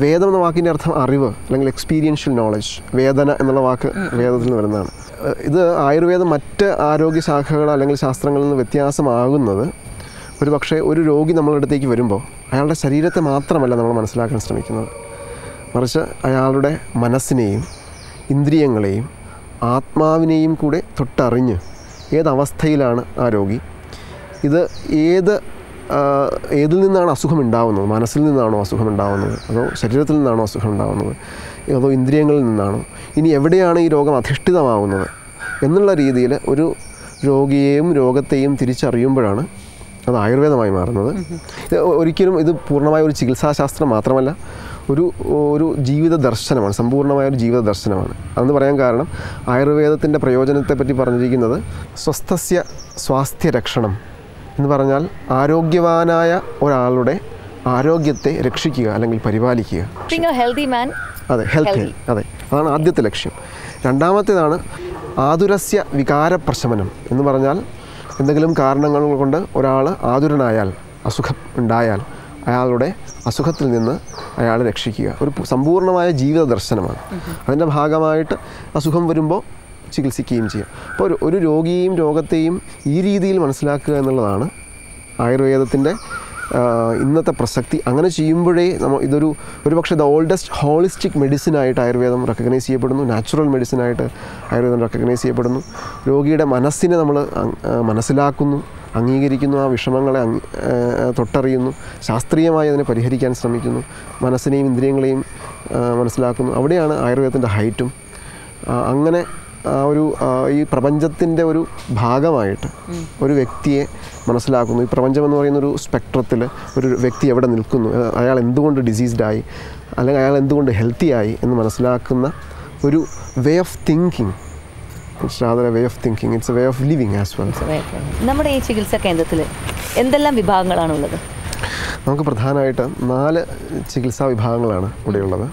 വേദം എന്ന വാക്കിൻ്റെ അർത്ഥം അറിവ് അല്ലെങ്കിൽ എക്സ്പീരിയൻഷ്യൽ നോളജ്. വേദന എന്നുള്ള വാക്ക് വേദത്തിൽ നിന്ന് വരുന്നതാണ്. ഇത് ആയുർവേദം മറ്റ് ആരോഗ്യശാഖകൾ അല്ലെങ്കിൽ ശാസ്ത്രങ്ങളിൽ നിന്ന് വ്യത്യാസമാകുന്നത് ഒരു പക്ഷേ ഒരു രോഗി നമ്മളുടെ അടുത്തേക്ക് വരുമ്പോൾ അയാളുടെ ശരീരത്തെ മാത്രമല്ല നമ്മൾ മനസ്സിലാക്കാൻ ശ്രമിക്കുന്നത്, മറിച്ച് അയാളുടെ മനസ്സിനെയും ഇന്ദ്രിയങ്ങളെയും ആത്മാവിനെയും കൂടെ തൊട്ടറിഞ്ഞ് ഏതവസ്ഥയിലാണ് ആ രോഗി, ഇത് ഏതിൽ നിന്നാണ് അസുഖം ഉണ്ടാവുന്നത്, മനസ്സിൽ നിന്നാണോ അസുഖം ഉണ്ടാവുന്നത്, അതോ ശരീരത്തിൽ നിന്നാണോ അസുഖം ഉണ്ടാവുന്നത്, അതോ ഇന്ദ്രിയങ്ങളിൽ നിന്നാണോ, ഇനി എവിടെയാണ് ഈ രോഗം അധിഷ്ഠിതമാവുന്നത് എന്നുള്ള രീതിയിൽ ഒരു രോഗിയെയും രോഗത്തെയും തിരിച്ചറിയുമ്പോഴാണ് അത് ആയുർവേദമായി മാറുന്നത്. ഒരിക്കലും ഇത് പൂർണ്ണമായ ഒരു ചികിത്സാശാസ്ത്രം മാത്രമല്ല, ഒരു ജീവിത ദർശനമാണ്, സമ്പൂർണ്ണമായൊരു ജീവിത ദർശനമാണ്. അതെന്ന് പറയാൻ കാരണം ആയുർവേദത്തിൻ്റെ പ്രയോജനത്തെപ്പറ്റി പറഞ്ഞിരിക്കുന്നത് സ്വസ്ഥസ്യ സ്വാസ്ഥ്യരക്ഷണം എന്ന് പറഞ്ഞാൽ ആരോഗ്യവാനായ ഒരാളുടെ ആരോഗ്യത്തെ രക്ഷിക്കുക അല്ലെങ്കിൽ പരിപാലിക്കുക. അതെ, ഹെൽത്ത്. അതെ, അതാണ് ആദ്യത്തെ ലക്ഷ്യം. രണ്ടാമത്തേതാണ് ആതുരസ്യ വികാരപ്രശമനം എന്ന് പറഞ്ഞാൽ എന്തെങ്കിലും കാരണങ്ങൾ കൊണ്ട് ഒരാൾ ആതുരനായാൽ, അസുഖം ഉണ്ടായാൽ അയാളുടെ അസുഖത്തിൽ നിന്ന് അയാളെ രക്ഷിക്കുക. ഒരു സമ്പൂർണ്ണമായ ജീവിത ദർശനമാണ്. അതിൻ്റെ ഭാഗമായിട്ട് അസുഖം വരുമ്പോൾ ചികിത്സിക്കുകയും ചെയ്യാം. അപ്പോൾ ഒരു രോഗിയെയും രോഗത്തെയും ഈ രീതിയിൽ മനസ്സിലാക്കുക എന്നുള്ളതാണ് ആയുർവേദത്തിൻ്റെ ഇന്നത്തെ പ്രസക്തി. അങ്ങനെ ചെയ്യുമ്പോഴേ ഒരു പക്ഷേ ദ ഓൾഡസ്റ്റ് ഹോളിസ്റ്റിക് മെഡിസിനായിട്ട് ആയുർവേദം റെക്കഗ്നൈസ് ചെയ്യപ്പെടുന്നു, നാച്ചുറൽ മെഡിസിനായിട്ട് ആയുർവേദം റെക്കഗ്നൈസ് ചെയ്യപ്പെടുന്നു. രോഗിയുടെ മനസ്സിനെ നമ്മൾ മനസ്സിലാക്കുന്നു, അംഗീകരിക്കുന്നു, ആ വിഷമങ്ങളെ തൊട്ടറിയുന്നു, ശാസ്ത്രീയമായി അതിനെ പരിഹരിക്കാൻ ശ്രമിക്കുന്നു, മനസ്സിനെയും ഇന്ദ്രിയങ്ങളെയും മനസ്സിലാക്കുന്നു. അവിടെയാണ് ആയുർവേദത്തിൻ്റെ ഹൈറ്റും. അങ്ങനെ ഈ പ്രപഞ്ചത്തിൻ്റെ ഒരു ഭാഗമായിട്ട് ഒരു വ്യക്തിയെ മനസ്സിലാക്കുന്നു. ഈ പ്രപഞ്ചം എന്ന് പറയുന്നൊരു സ്പെക്ട്രത്തിൽ ഒരു വ്യക്തി എവിടെ നിൽക്കുന്നു, അയാൾ എന്തുകൊണ്ട് ഡിസീസ്ഡായി അല്ലെങ്കിൽ അയാൾ എന്തുകൊണ്ട് ഹെൽത്തി ആയി എന്ന് മനസ്സിലാക്കുന്ന ഒരു way of thinking. It's rather a way of thinking. It's a way of living as well. നമ്മുടെ ഈ ചികിത്സാ കേന്ദ്രത്തിൽ എന്തെല്ലാം വിഭാഗങ്ങളാണുള്ളത്? നമുക്ക് പ്രധാനമായിട്ട് 4 ചികിത്സാ വിഭാഗങ്ങളാണ് ഇവിടെയുള്ളത്.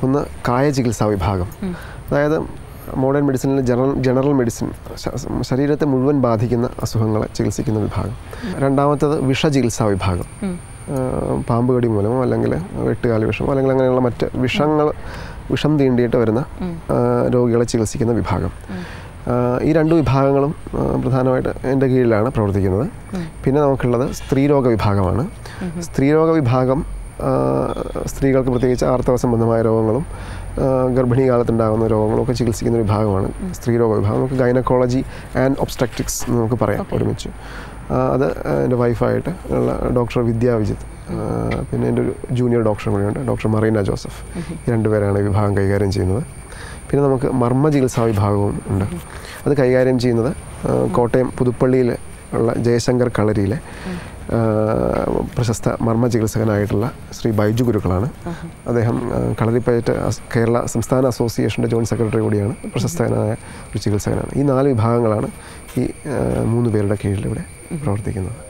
ഒന്ന് കായ ചികിത്സാ വിഭാഗം, അതായത് മോഡേൺ മെഡിസിനിൽ ജനറൽ മെഡിസിൻ, ശരീരത്തെ മുഴുവൻ ബാധിക്കുന്ന അസുഖങ്ങളെ ചികിത്സിക്കുന്ന വിഭാഗം. രണ്ടാമത്തേത് വിഷചികിത്സാ വിഭാഗം, പാമ്പ് കടി മൂലമോ അല്ലെങ്കിൽ വെട്ടുകാലി വിഷമോ അല്ലെങ്കിൽ അങ്ങനെയുള്ള മറ്റ് വിഷം തീണ്ടിയിട്ട് വരുന്ന രോഗികളെ ചികിത്സിക്കുന്ന വിഭാഗം. ഈ 2 വിഭാഗങ്ങളും പ്രധാനമായിട്ട് എൻ്റെ കീഴിലാണ് പ്രവർത്തിക്കുന്നത്. പിന്നെ നമുക്കുള്ളത് സ്ത്രീരോഗ വിഭാഗമാണ്. സ്ത്രീരോഗ വിഭാഗം സ്ത്രീകൾക്ക് പ്രത്യേകിച്ച് ആർത്തവ സംബന്ധമായ രോഗങ്ങളും ഗർഭിണി കാലത്തുണ്ടാകുന്ന രോഗങ്ങളും ഒക്കെ ചികിത്സിക്കുന്ന വിഭാഗമാണ് സ്ത്രീരോഗ വിഭാഗം. നമുക്ക് ഗൈനക്കോളജി ആൻഡ് ഒബ്സ്ട്രക്റ്റിക്സ് എന്ന് നമുക്ക് പറയാം ഒരുമിച്ച്. അത് എൻ്റെ വൈഫായിട്ട് ഉള്ള ഡോക്ടർ വിദ്യാ വിജിത്ത്, പിന്നെ എൻ്റെ ഒരു ജൂനിയർ ഡോക്ടറും കൂടിയുണ്ട്, ഡോക്ടർ മറീന ജോസഫ്. ഈ 2 പേരാണ് ഈ വിഭാഗം കൈകാര്യം ചെയ്യുന്നത്. പിന്നെ നമുക്ക് മർമ്മ ചികിത്സാ വിഭാഗവും ഉണ്ട്. അത് കൈകാര്യം ചെയ്യുന്നത് കോട്ടയം പുതുപ്പള്ളിയിൽ ഉള്ള ജയശങ്കർ കളരിയിലെ പ്രശസ്ത മർമ്മ ചികിത്സകനായിട്ടുള്ള ശ്രീ ബൈജു ഗുരുക്കളാണ്. അദ്ദേഹം കളരിപ്പയറ്റ് കേരള സംസ്ഥാന അസോസിയേഷൻ്റെ ജോയിൻറ്റ് സെക്രട്ടറി കൂടിയാണ്. പ്രശസ്തനായ ഒരു ചികിത്സകനാണ്. ഈ 4 വിഭാഗങ്ങളാണ് ഈ 3 പേരുടെ കീഴിൽ ഇവിടെ പ്രവർത്തിക്കുന്നത്.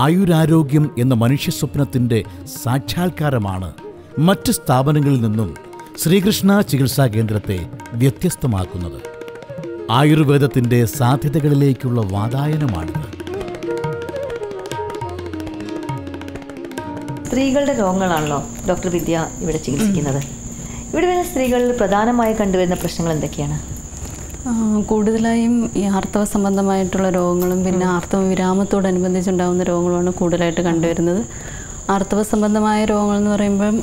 ആയുരാരോഗ്യം എന്ന മനുഷ്യ സ്വപ്നത്തിൻ്റെ സാക്ഷാത്കാരമാണ് മറ്റ് സ്ഥാപനങ്ങളിൽ നിന്നും ശ്രീകൃഷ്ണ ചികിത്സാ കേന്ദ്രത്തെ വ്യത്യസ്തമാക്കുന്നത്. ആയുർവേദത്തിൻ്റെ സാധ്യതകളിലേക്കുള്ള വാതായനമാണിത്. സ്ത്രീകളുടെ രോഗങ്ങളാണല്ലോ ഡോക്ടർ വിദ്യ ഇവിടെ ചികിത്സിക്കുന്നത്. ഇവിടെ വരുന്ന സ്ത്രീകളിൽ പ്രധാനമായി കണ്ടുവരുന്ന പ്രശ്നങ്ങൾ എന്തൊക്കെയാണ്? കൂടുതലായും ഈ ആർത്തവ സംബന്ധമായിട്ടുള്ള രോഗങ്ങളും പിന്നെ ആർത്തവ വിരാമത്തോടനുബന്ധിച്ചുണ്ടാകുന്ന രോഗങ്ങളുമാണ് കൂടുതലായിട്ട് കണ്ടുവരുന്നത്. ആർത്തവ സംബന്ധമായ രോഗങ്ങൾ എന്ന് പറയുമ്പം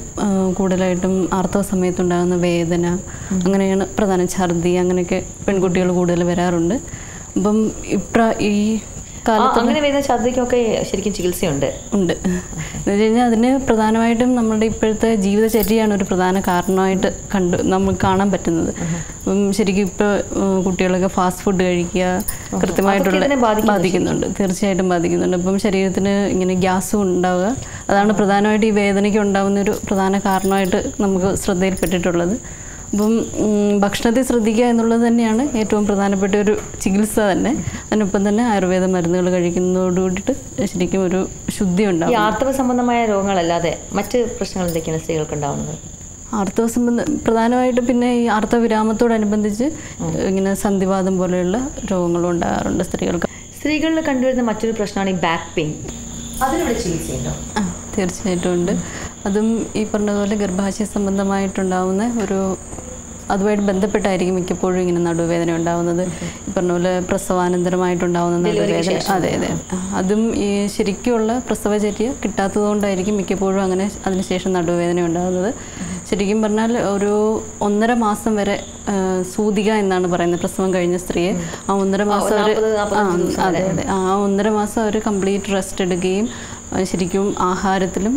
കൂടുതലായിട്ടും ആർത്തവ സമയത്തുണ്ടാകുന്ന വേദന, അങ്ങനെയാണ് പ്രധാനം. ഛർദി, അങ്ങനെയൊക്കെ പെൺകുട്ടികൾ കൂടുതൽ വരാറുണ്ട്. അപ്പം ഈ കാലത്ത് അങ്ങനെ വരുന്ന ഛർദിക്കൊക്കെ ശരിക്കും ചികിത്സയുണ്ട് ഉണ്ട് എന്ന് വെച്ച് കഴിഞ്ഞാൽ അതിന് പ്രധാനമായിട്ടും നമ്മുടെ ഇപ്പോഴത്തെ ജീവിതചര്യയാണ് ഒരു പ്രധാന കാരണമായിട്ട് നമുക്ക് കാണാൻ പറ്റുന്നത്. അപ്പം ശരിക്കും ഇപ്പോൾ കുട്ടികളൊക്കെ ഫാസ്റ്റ് ഫുഡ് കഴിക്കുക കൃത്യമായിട്ടുള്ള ബാധിക്കുന്നുണ്ട്, തീർച്ചയായിട്ടും ബാധിക്കുന്നുണ്ട്. അപ്പം ശരീരത്തിന് ഇങ്ങനെ ഗ്യാസും ഉണ്ടാവുക, അതാണ് പ്രധാനമായിട്ട് ഈ വേദനയ്ക്ക് ഉണ്ടാകുന്ന ഒരു പ്രധാന കാരണമായിട്ട് നമുക്ക് ശ്രദ്ധയിൽപ്പെട്ടിട്ടുള്ളത്. അപ്പം ഭക്ഷണത്തിൽ ശ്രദ്ധിക്കുക എന്നുള്ളത് തന്നെയാണ് ഏറ്റവും പ്രധാനപ്പെട്ട ഒരു ചികിത്സ തന്നെ. അതിനൊപ്പം തന്നെ ആയുർവേദ മരുന്നുകൾ കഴിക്കുന്നതോട് കൂടിയിട്ട് ശരിക്കും ഒരു ശുദ്ധി ഉണ്ടാവും. ഈ ആർത്തവ സംബന്ധമായ രോഗങ്ങളല്ലാതെ മറ്റ് പ്രശ്നങ്ങൾ എന്തൊക്കെയാണ് സ്ത്രീകൾക്ക് ഉണ്ടാവുന്നത്? ആർത്തവ പ്രധാനമായിട്ട് പിന്നെ ഈ ആർത്തവ വിരാമത്തോടനുബന്ധിച്ച് ഇങ്ങനെ സന്ധിവാതം പോലെയുള്ള രോഗങ്ങളും ഉണ്ടാകാറുണ്ട് സ്ത്രീകൾക്ക്. സ്ത്രീകളിൽ കണ്ടുവരുന്ന മറ്റൊരു പ്രശ്നമാണ് ഈ ബാക്ക് പെയിൻ. അതിനിവിടെ ചികിത്സയുണ്ടോ? തീർച്ചയായിട്ടും ഉണ്ട്. അതും ഈ പറഞ്ഞതുപോലെ ഗർഭാശയ സംബന്ധമായിട്ടുണ്ടാവുന്ന ഒരു അതുമായിട്ട് ബന്ധപ്പെട്ടായിരിക്കും മിക്കപ്പോഴും ഇങ്ങനെ നടുവേദന ഉണ്ടാകുന്നത്. ഈ പറഞ്ഞ പോലെ പ്രസവാനന്തരമായിട്ടുണ്ടാകുന്ന നടുവേദന. അതെ അതെ, അതും ഈ ശരിക്കുള്ള പ്രസവചര്യ കിട്ടാത്തതുകൊണ്ടായിരിക്കും മിക്കപ്പോഴും അങ്ങനെ അതിനുശേഷം നടുവേദന ഉണ്ടാകുന്നത്. ശരിക്കും പറഞ്ഞാൽ ഒരു 1.5 മാസം വരെ സൂതിക എന്നാണ് പറയുന്നത് പ്രസവം കഴിഞ്ഞ സ്ത്രീയെ. ആ 1.5 മാസം അവർ അതെ അതെ ആ 1.5 മാസം അവർ കംപ്ലീറ്റ് റെസ്റ്റ് എടുക്കുകയും ശരിക്കും ആഹാരത്തിലും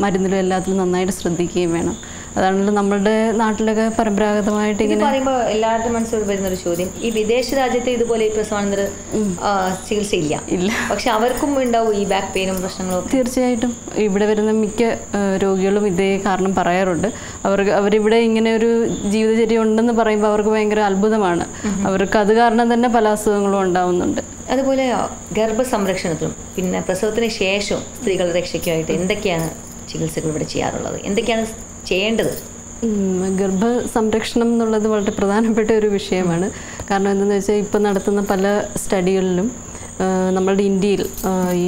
മരുന്നിലും എല്ലാത്തിലും നന്നായിട്ട് ശ്രദ്ധിക്കുകയും വേണം. അതാണല്ലോ നമ്മളുടെ നാട്ടിലൊക്കെ പരമ്പരാഗതമായിട്ട് ഇങ്ങനെ പറയുമ്പോൾ എല്ലാവരുടെ മനസ്സിൽ വരുന്നൊരു ചോദ്യം, ഈ വിദേശ രാജ്യത്ത് ഇതുപോലെ ഈ പ്രസവാനന്തര ചികിത്സയില്ല ഇല്ല, പക്ഷെ അവർക്കും ഉണ്ടാവും ഈ ബാക്ക് പെയിനും പ്രശ്നങ്ങളും. തീർച്ചയായിട്ടും ഇവിടെ വരുന്ന മിക്ക രോഗികളും ഇതേ കാരണം പറയാറുണ്ട്. അവരിവിടെ ഇങ്ങനെ ഒരു ജീവിതചര്യ ഉണ്ടെന്ന് പറയുമ്പോൾ അവർക്ക് ഭയങ്കര അത്ഭുതമാണ്. അവർക്ക് അത് കാരണം തന്നെ പല അസുഖങ്ങളും ഉണ്ടാവുന്നുണ്ട്. അതുപോലെ ഗർഭസംരക്ഷണത്തിനും പിന്നെ പ്രസവത്തിന് ശേഷവും സ്ത്രീകളുടെ രക്ഷയ്ക്കുമായിട്ട് എന്തൊക്കെയാണ് ചികിത്സകൾ ഇവിടെ ചെയ്യാറുള്ളത്, എന്തൊക്കെയാണ് ചെയ്യേണ്ടത്? ഗർഭസംരക്ഷണം എന്നുള്ളത് വളരെ പ്രധാനപ്പെട്ട ഒരു വിഷയമാണ്. കാരണം എന്താണെന്ന് വെച്ചാൽ ഇപ്പോൾ നടത്തുന്ന പല സ്റ്റഡികളിലും നമ്മളുടെ ഇന്ത്യയിൽ ഈ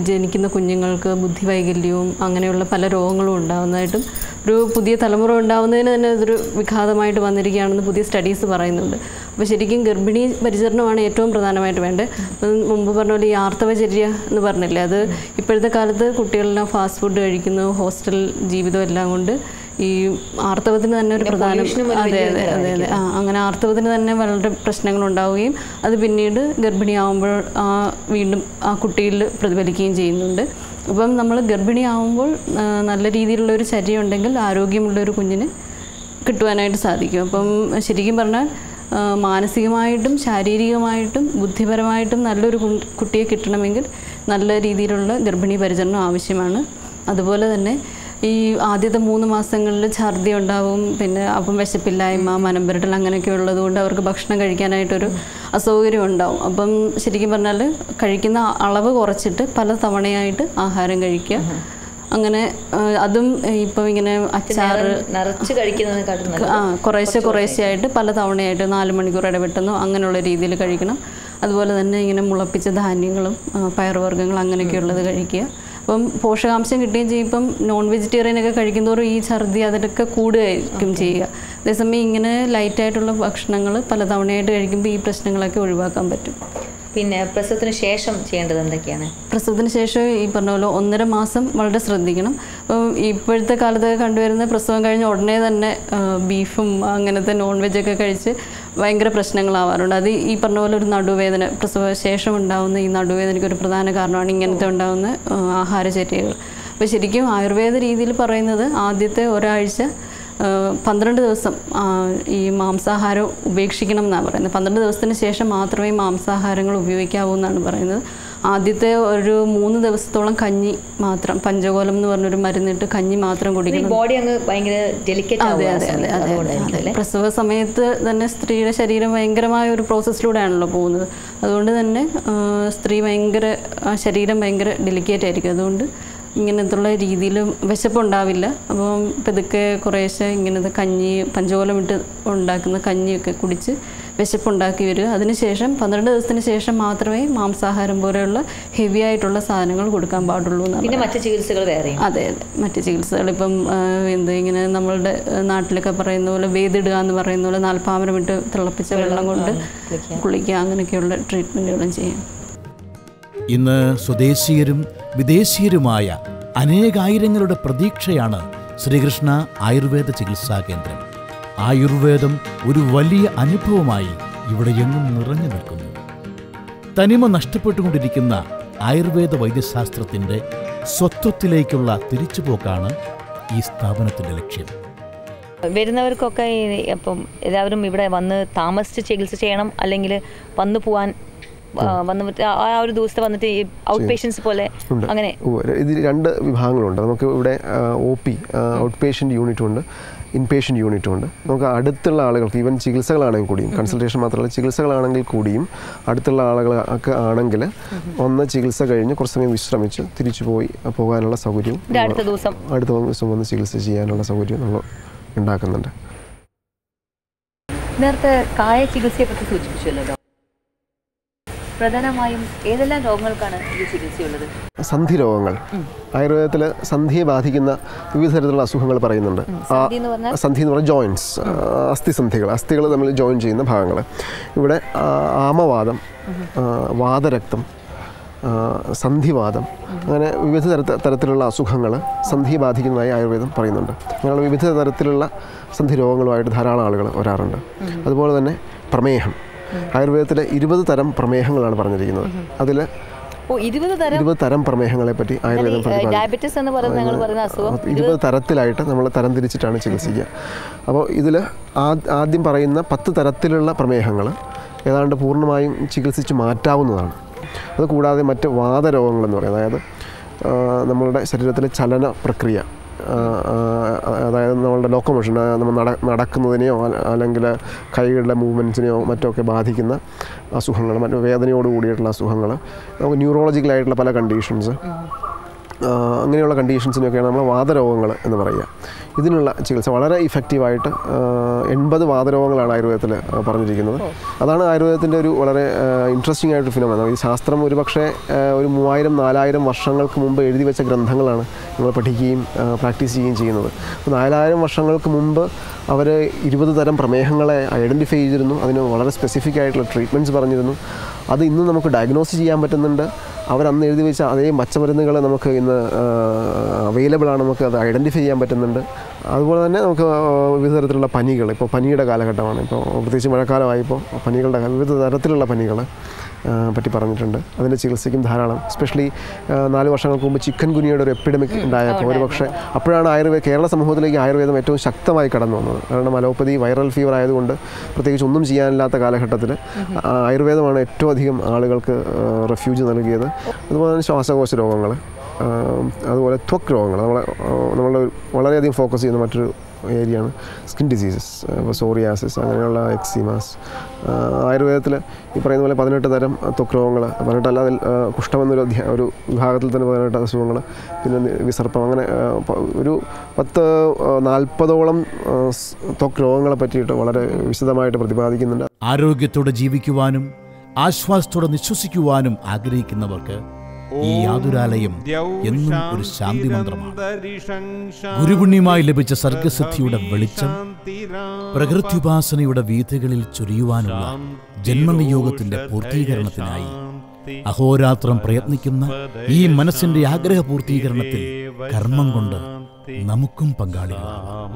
ജനിക്കുന്ന കുഞ്ഞുങ്ങൾക്ക് ബുദ്ധിവൈകല്യവും അങ്ങനെയുള്ള പല രോഗങ്ങളും ഉണ്ടാകുന്നതായിട്ടും ഒരു പുതിയ തലമുറ ഉണ്ടാകുന്നതിന് തന്നെ ഇതൊരു വിഘാതമായിട്ട് വന്നിരിക്കുകയാണെന്ന് പുതിയ സ്റ്റഡീസ് പറയുന്നുണ്ട്. അപ്പോൾ ശരിക്കും ഗർഭിണി പരിചരണമാണ് ഏറ്റവും പ്രധാനമായിട്ട് വേണ്ടത്. മുമ്പ് പറഞ്ഞ പോലെ ഈ ആർത്തവചര്യ എന്ന് പറഞ്ഞില്ലേ, അത് ഇപ്പോഴത്തെ കാലത്ത് കുട്ടികളെല്ലാം ഫാസ്റ്റ് ഫുഡ് കഴിക്കുന്നു, ഹോസ്റ്റൽ ജീവിതം എല്ലാം കൊണ്ട് ഈ ആർത്തവത്തിന് തന്നെ ഒരു പ്രധാന അതെ അതെ അതെ അതെ അങ്ങനെ ആർത്തവത്തിന് തന്നെ വളരെ പ്രശ്നങ്ങളുണ്ടാവുകയും അത് പിന്നീട് ഗർഭിണിയാവുമ്പോൾ വീണ്ടും ആ കുട്ടിയിൽ പ്രതിഫലിക്കുകയും ചെയ്യുന്നുണ്ട്. അപ്പം നമ്മൾ ഗർഭിണിയാവുമ്പോൾ നല്ല രീതിയിലുള്ളൊരു ചര്യ ഉണ്ടെങ്കിൽ ആരോഗ്യമുള്ളൊരു കുഞ്ഞിന് കിട്ടുവാനായിട്ട് സാധിക്കും. അപ്പം ശരിക്കും പറഞ്ഞാൽ മാനസികമായിട്ടും ശാരീരികമായിട്ടും ബുദ്ധിപരമായിട്ടും നല്ലൊരു കുട്ടിയെ കിട്ടണമെങ്കിൽ നല്ല രീതിയിലുള്ള ഗർഭിണി പരിചരണം ആവശ്യമാണ്. അതുപോലെ തന്നെ ഈ ആദ്യത്തെ 3 മാസങ്ങളിൽ ഛർദി ഉണ്ടാവും, പിന്നെ അപ്പം വിശപ്പില്ലായ്മ, മനംപുരട്ടൽ അങ്ങനെയൊക്കെ ഉള്ളതുകൊണ്ട് അവർക്ക് ഭക്ഷണം കഴിക്കാനായിട്ടൊരു അസൗകര്യം ഉണ്ടാവും. അപ്പം ശരിക്കും പറഞ്ഞാൽ കഴിക്കുന്ന അളവ് കുറച്ചിട്ട് പല തവണയായിട്ട് ആഹാരം കഴിക്കുക. അങ്ങനെ അതും ഇപ്പം ഇങ്ങനെ അച്ചാറ് നിറച്ച് കഴിക്കുന്നത് കുറേശ്ശെയായിട്ട് പല തവണയായിട്ട് 4 മണിക്കൂർ ഇടവിട്ടെന്നോ അങ്ങനെയുള്ള രീതിയിൽ കഴിക്കണം. അതുപോലെ തന്നെ ഇങ്ങനെ മുളപ്പിച്ച ധാന്യങ്ങളും പയറുവർഗ്ഗങ്ങൾ അങ്ങനെയൊക്കെയുള്ളത് കഴിക്കുക. അപ്പം പോഷകാംശം കിട്ടുകയും ചെയ്യും. ഇപ്പം നോൺ വെജിറ്റേറിയനൊക്കെ കഴിക്കുന്തോറും ഈ ഛർദി അതിലൊക്കെ കൂടുകയായിരിക്കും ചെയ്യുക. അതേസമയം ഇങ്ങനെ ലൈറ്റായിട്ടുള്ള ഭക്ഷണങ്ങൾ പല തവണയായിട്ട് കഴിക്കുമ്പോൾ ഈ പ്രശ്നങ്ങളൊക്കെ ഒഴിവാക്കാൻ പറ്റും. പിന്നെ പ്രസവത്തിന് ശേഷം ചെയ്യേണ്ടത് എന്തൊക്കെയാണ്? പ്രസവത്തിന് ശേഷം ഈ പറഞ്ഞ പോലെ 1.5 മാസം വളരെ ശ്രദ്ധിക്കണം. അപ്പം ഇപ്പോഴത്തെ കാലത്ത് കണ്ടുവരുന്ന പ്രസവം കഴിഞ്ഞ ഉടനെ തന്നെ ബീഫും അങ്ങനത്തെ നോൺ വെജൊക്കെ കഴിച്ച് ഭയങ്കര പ്രശ്നങ്ങളാവാറുണ്ട്. അത് ഈ പറഞ്ഞ പോലെ ഒരു നടുവേദന, പ്രസവ ശേഷം ഉണ്ടാകുന്ന ഈ നടുവേദനയ്ക്ക് ഒരു പ്രധാന കാരണമാണ് ഇങ്ങനത്തെ ഉണ്ടാകുന്ന ആഹാരചര്യകൾ. അപ്പോൾ ശരിക്കും ആയുർവേദ രീതിയിൽ പറയുന്നത് ആദ്യത്തെ ഒരാഴ്ച 12 ദിവസം ഈ മാംസാഹാരം ഉപേക്ഷിക്കണം എന്നാണ് പറയുന്നത്. 12 ദിവസത്തിന് ശേഷം മാത്രമേ മാംസാഹാരങ്ങൾ ഉപയോഗിക്കാവൂ എന്നാണ് പറയുന്നത്. ആദ്യത്തെ ഒരു 3 ദിവസത്തോളം കഞ്ഞി മാത്രം, പഞ്ചകോലം എന്ന് പറഞ്ഞൊരു മരുന്നിട്ട് കഞ്ഞി മാത്രം കുടിക്കണം. ബോഡി അങ്ങ് ഭയങ്കര ഡെലിക്കേറ്റ്. അതെ. പ്രസവ സമയത്ത് തന്നെ സ്ത്രീയുടെ ശരീരം ഭയങ്കരമായ ഒരു പ്രോസസ്സിലൂടെയാണല്ലോ പോകുന്നത്. അതുകൊണ്ട് തന്നെ ശരീരം ഭയങ്കര ഡെലിക്കേറ്റ് ആയിരിക്കും. അതുകൊണ്ട് ഇങ്ങനത്തുള്ള രീതിയിൽ വിശപ്പുണ്ടാവില്ല. അപ്പം പതുക്കെ കുറേശ്ശെ ഇങ്ങനത്തെ കഞ്ഞി, പഞ്ചകോലം ഇട്ട് ഉണ്ടാക്കുന്ന കഞ്ഞിയൊക്കെ കുടിച്ച് വിശപ്പുണ്ടാക്കി വരിക. അതിനുശേഷം 12 ദിവസത്തിന് ശേഷം മാത്രമേ മാംസാഹാരം പോലെയുള്ള ഹെവി ആയിട്ടുള്ള സാധനങ്ങൾ കൊടുക്കാൻ പാടുള്ളൂ എന്നാണ്. പിന്നെ മറ്റ് ചികിത്സകൾ വേറെ? അതെ, മറ്റ് ചികിത്സകൾ ഇപ്പം ഇങ്ങനെ നമ്മളുടെ നാട്ടിലൊക്കെ പറയുന്ന പോലെ വേദിടുക എന്ന് പറയുന്ന പോലെ 40 മിനിറ്റ് തിളപ്പിച്ച വെള്ളം കൊണ്ട് കുളിക്കുക, അങ്ങനെയൊക്കെയുള്ള ട്രീറ്റ്മെൻറ്റുകളും ചെയ്യാം. ഇന്ന് സ്വദേശീയരും വിദേശീയരുമായ അനേകായിരങ്ങളുടെ പ്രതീക്ഷയാണ് ശ്രീകൃഷ്ണ ആയുർവേദ ചികിത്സാ കേന്ദ്രം. ആയുർവേദം ഒരു വലിയ അനുഭവമായി ഇവിടെ എങ്ങും നിറഞ്ഞു നിൽക്കുന്നു. തനിമ നഷ്ടപ്പെട്ടുകൊണ്ടിരിക്കുന്ന ആയുർവേദ വൈദ്യശാസ്ത്രത്തിൻ്റെ സ്വത്വത്തിലേക്കുള്ള തിരിച്ചുപോക്കാണ് ഈ സ്ഥാപനത്തിൻ്റെ ലക്ഷ്യം. വരുന്നവർക്കൊക്കെ അപ്പം എല്ലാവരും ഇവിടെ വന്ന് താമസിച്ച് ചികിത്സ ചെയ്യണം, അല്ലെങ്കിൽ വന്നു പോവാൻ വന്നിട്ട് ആ ഒരു ദിവസത്തെ വന്നിട്ട് ഔട്ട് പേഷ്യൻസ് പോലെ അങ്ങനെ? ഇതിൽ 2 വിഭാഗങ്ങളുണ്ട്. നമുക്ക് ഇവിടെ OP ഔട്ട് പേഷ്യൻ്റ് യൂണിറ്റും ഉണ്ട്, ഇൻപേഷ്യൻ്റ് യൂണിറ്റും ഉണ്ട്. നമുക്ക് അടുത്തുള്ള ആളുകൾക്ക് ഈവൻ ചികിത്സകളാണെങ്കിൽ കൂടിയും, കൺസൾട്ടേഷൻ മാത്രമല്ല ചികിത്സകളാണെങ്കിൽ കൂടിയും അടുത്തുള്ള ആളുകളൊക്കെ ആണെങ്കിൽ ഒന്ന് ചികിത്സ കഴിഞ്ഞ് കുറച്ച് സമയം വിശ്രമിച്ച് തിരിച്ചു പോകാനുള്ള സൗകര്യവും അടുത്ത ദിവസം വന്ന് ചികിത്സ ചെയ്യാനുള്ള സൗകര്യവും നമ്മൾ ഉണ്ടാക്കുന്നുണ്ട്. നേരത്തെ കായ ചികിത്സയെ പറ്റി സൂചിപ്പിച്ചല്ലോ. പ്രധാനമായും ഏതെല്ലാം രോഗങ്ങൾക്കാണ് ഈ ചികിത്സയുള്ളത്? സന്ധി രോഗങ്ങൾ, ആയുർവേദത്തിൽ സന്ധിയെ ബാധിക്കുന്ന വിവിധ തരത്തിലുള്ള അസുഖങ്ങൾ പറയുന്നുണ്ട്. സന്ധി എന്ന് പറഞ്ഞാൽ ജോയിൻറ്റ്സ്, അസ്ഥികൾ നമ്മൾ ജോയിൻ ചെയ്യുന്ന ഭാഗങ്ങൾ. ഇവിടെ ആമവാദം, വാതരക്തം, സന്ധിവാദം, അങ്ങനെ വിവിധ തരത്തിലുള്ള അസുഖങ്ങൾ സന്ധിയെ ബാധിക്കുന്നതായി ആയുർവേദം പറയുന്നുണ്ട്. അങ്ങനെയുള്ള വിവിധ തരത്തിലുള്ള സന്ധി രോഗങ്ങളുമായിട്ട് ധാരാളം ആളുകൾ വരാറുണ്ട്. അതുപോലെ തന്നെ പ്രമേഹം, ആയുർവേദത്തിലെ 20 തരം പ്രമേഹങ്ങളാണ് പറഞ്ഞിരിക്കുന്നത്. അതിൽ 20 തരം പ്രമേഹങ്ങളെ പറ്റി ആയുർവേദം 20 തരത്തിലായിട്ട് നമ്മൾ തരം തിരിച്ചിട്ടാണ് ചികിത്സിക്കുക. അപ്പോൾ ഇതിൽ ആദ്യം പറയുന്ന 10 തരത്തിലുള്ള പ്രമേഹങ്ങൾ ഏതാണ്ട് പൂർണ്ണമായും ചികിത്സിച്ച് മാറ്റാവുന്നതാണ്. അതുകൂടാതെ മറ്റ് വാതരോഗങ്ങളെന്ന് പറയുന്നത്, അതായത് നമ്മളുടെ ശരീരത്തിലെ ചലന പ്രക്രിയ, അതായത് നമ്മളുടെ ലോക്കോമോഷൻ, നമ്മൾ നടക്കുന്നതിനെയോ അല്ലെങ്കിൽ കൈകളുടെ മൂവ്മെൻറ്റ്സിനെയോ മറ്റൊക്കെ ബാധിക്കുന്ന അസുഖങ്ങൾ, മറ്റു വേദനയോട് കൂടിയിട്ടുള്ള അസുഖങ്ങൾ, നമുക്ക് ന്യൂറോളജിക്കലായിട്ടുള്ള പല കണ്ടീഷൻസ്, അങ്ങനെയുള്ള കണ്ടീഷൻസിനൊക്കെയാണ് നമ്മൾ വാതരോഗങ്ങൾ എന്ന് പറയുക. ഇതിനുള്ള ചികിത്സ വളരെ ഇഫക്റ്റീവായിട്ട് 80 വാതരോഗങ്ങളാണ് ആയുർവേദത്തിൽ പറഞ്ഞിരിക്കുന്നത്. അതാണ് ആയുർവേദത്തിൻ്റെ ഒരു വളരെ ഇൻട്രസ്റ്റിംഗ് ആയിട്ട് ഫിനോമിന. ഈ ശാസ്ത്രം ഒരുപക്ഷെ ഒരു 3000-4000 വർഷങ്ങൾക്ക് മുമ്പ് എഴുതി വെച്ച ഗ്രന്ഥങ്ങളാണ് നമ്മൾ പഠിക്കുകയും പ്രാക്ടീസ് ചെയ്യുകയും ചെയ്യുന്നത്. അപ്പോൾ 4000 വർഷങ്ങൾക്ക് മുമ്പ് അവർ 20 തരം പ്രമേഹങ്ങളെ ഐഡൻറ്റിഫൈ ചെയ്തിരുന്നു. അതിന് വളരെ സ്പെസിഫിക് ആയിട്ടുള്ള ട്രീറ്റ്മെൻറ്റ്സ് പറഞ്ഞിരുന്നു. അത് ഇന്ന് നമുക്ക് ഡയഗ്നോസ് ചെയ്യാൻ പറ്റുന്നുണ്ട്. അവരന്ന് എഴുതി വെച്ച അതേ പച്ചമരുന്നുകൾ നമുക്ക് ഇന്ന് അവൈലബിൾ ആണ്, നമുക്ക് അത് ഐഡൻറ്റിഫൈ ചെയ്യാൻ പറ്റുന്നുണ്ട്. അതുപോലെ തന്നെ നമുക്ക് വിവിധ തരത്തിലുള്ള പനികൾ, ഇപ്പോൾ പനിയുടെ കാലഘട്ടമാണ്, ഇപ്പോൾ പ്രത്യേകിച്ച് മഴക്കാലമായിപ്പോൾ വിവിധ തരത്തിലുള്ള പനികൾ പറ്റി പറഞ്ഞിട്ടുണ്ട്. അതിൻ്റെ ചികിത്സയ്ക്കും ധാരാളം, എസ്പെഷ്യലി 4 വർഷങ്ങൾക്ക് മുമ്പ് ചിക്കൻ ഗുനിയയുടെ ഒരു എപ്പിഡമിക് ഉണ്ടായപ്പോൾ ഒരുപക്ഷെ അപ്പോഴാണ് കേരള സമൂഹത്തിലേക്ക് ആയുർവേദം ഏറ്റവും ശക്തമായി കടന്നു വന്നത്. കാരണം അലോപ്പതി വൈറൽ ഫീവർ ആയതുകൊണ്ട് പ്രത്യേകിച്ച് ഒന്നും ചെയ്യാനില്ലാത്ത കാലഘട്ടത്തിൽ ആയുർവേദമാണ് ഏറ്റവും അധികം ആളുകൾക്ക് റെഫ്യൂജ് നൽകിയത്. അതുപോലെ തന്നെ ശ്വാസകോശ രോഗങ്ങൾ, അതുപോലെ ത്വക്ക് രോഗങ്ങൾ, നമ്മൾ വളരെയധികം ഫോക്കസ് ചെയ്യുന്ന മറ്റൊരു ഏരിയയാണ് സ്കിൻ ഡിസീസസ്, സോറിയാസിസ്, അങ്ങനെയുള്ള എക്സിമാസ്. ആയുർവേദത്തിൽ ഈ പറയുന്ന പോലെ 18 തരം ത്വക്ക് രോഗങ്ങൾ, 18 അല്ലാതെ കുഷ്ഠമെന്നൊരു ഒരു വിഭാഗത്തിൽ തന്നെ 18 അസുഖങ്ങൾ, പിന്നെ വിസർപ്പം, അങ്ങനെ ഒരു 10-40ഓളം ത്വക്ക് രോഗങ്ങളെ പറ്റിയിട്ട് വളരെ വിശദമായിട്ട് പ്രതിപാദിക്കുന്നുണ്ട്. ആരോഗ്യത്തോടെ ജീവിക്കുവാനും ആശ്വാസത്തോടെ നിശ്വസിക്കുവാനും ആഗ്രഹിക്കുന്നവർക്ക് ഈ യാതുരാലയം എന്നും ഒരു ശാന്തി മന്ത്രമാണ്. ഗുരുപുണ്യമായി ലഭിച്ച സർഗസിദ്ധിയുടെ വെളിച്ചം പ്രകൃത്യുപാസനയുടെ വീഥികളിൽ ചൊരിയുവാനുള്ള ജന്മനിയോഗത്തിന്റെ പൂർത്തീകരണത്തിനായി അഹോരാത്രം പ്രയത്നിക്കുന്ന ഈ മനസ്സിന്റെ ആഗ്രഹ പൂർത്തീകരണത്തിൽ കർമ്മം കൊണ്ട് നമുക്കും പങ്കാളികളാകാം.